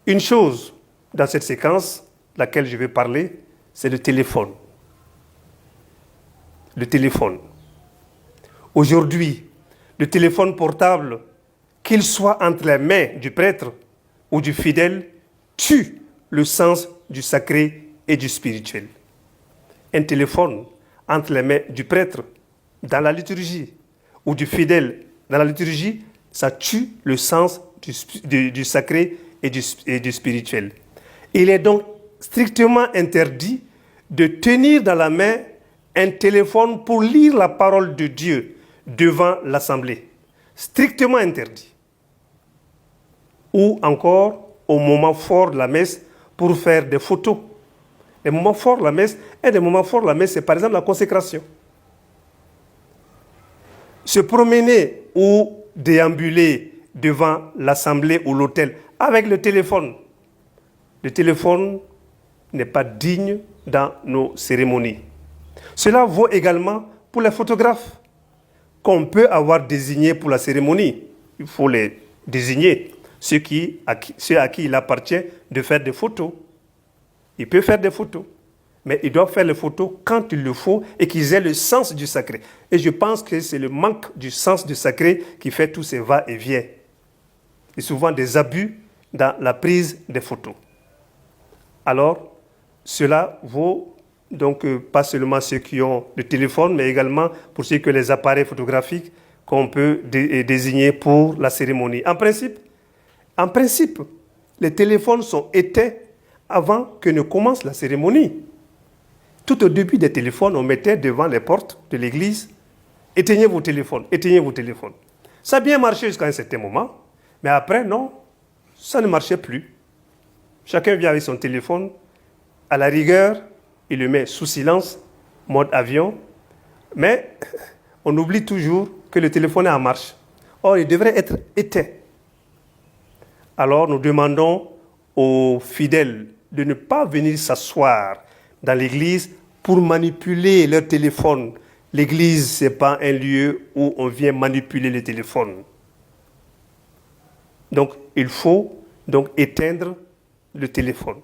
Une chose dans cette séquence, laquelle je vais parler, c'est le téléphone. Le téléphone. Aujourd'hui, le téléphone portable, qu'il soit entre les mains du prêtre ou du fidèle, tue le sens du sacré et du spirituel. Un téléphone entre les mains du prêtre dans la liturgie ou du fidèle dans la liturgie, ça tue le sens du sacré et du spirituel. Il est donc strictement interdit de tenir dans la main un téléphone pour lire la parole de Dieu devant l'assemblée. Strictement interdit. Ou encore, au moment fort de la messe, pour faire des photos. Les moments forts de la messe, un des moments forts de la messe, c'est par exemple la consécration. Se promener ou déambuler devant l'assemblée ou l'autel avec le téléphone. Le téléphone n'est pas digne dans nos cérémonies. Cela vaut également pour les photographes qu'on peut avoir désignés pour la cérémonie. Il faut les désigner, ceux à qui il appartient de faire des photos. Il peut faire des photos, mais ils doivent faire les photos quand il le faut et qu'ils aient le sens du sacré. Et je pense que c'est le manque du sens du sacré qui fait tous ces va-et-vient. Et souvent des abus dans la prise des photos. Alors, cela vaut donc pas seulement ceux qui ont le téléphone, mais également pour ceux qui ont les appareils photographiques qu'on peut désigner pour la cérémonie. En principe, les téléphones sont éteints avant que ne commence la cérémonie. Tout au début des téléphones, on mettait devant les portes de l'église « Éteignez vos téléphones, éteignez vos téléphones ». Ça a bien marché jusqu'à un certain moment, mais après, non, ça ne marchait plus. Chacun vient avec son téléphone. À la rigueur, il le met sous silence, mode avion, mais on oublie toujours que le téléphone est en marche. Or, il devrait être éteint. Alors, nous demandons aux fidèles de ne pas venir s'asseoir dans l'église pour manipuler leur téléphone. L'église, ce n'est pas un lieu où on vient manipuler le téléphone. Donc, il faut donc éteindre le téléphone.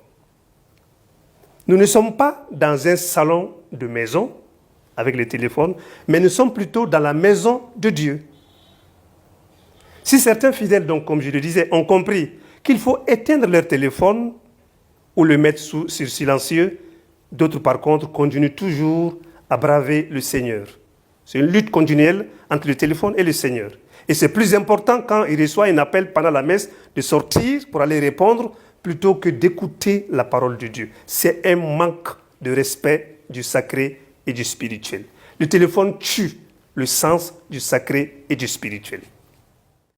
Nous ne sommes pas dans un salon de maison avec le téléphone, mais nous sommes plutôt dans la maison de Dieu. Si certains fidèles, donc, comme je le disais, ont compris qu'il faut éteindre leur téléphone ou le mettre sur silencieux, d'autres, par contre, continuent toujours à braver le Seigneur. C'est une lutte continuelle entre le téléphone et le Seigneur. Et c'est plus important quand il reçoit un appel pendant la messe de sortir pour aller répondre plutôt que d'écouter la parole de Dieu. C'est un manque de respect du sacré et du spirituel. Le téléphone tue le sens du sacré et du spirituel.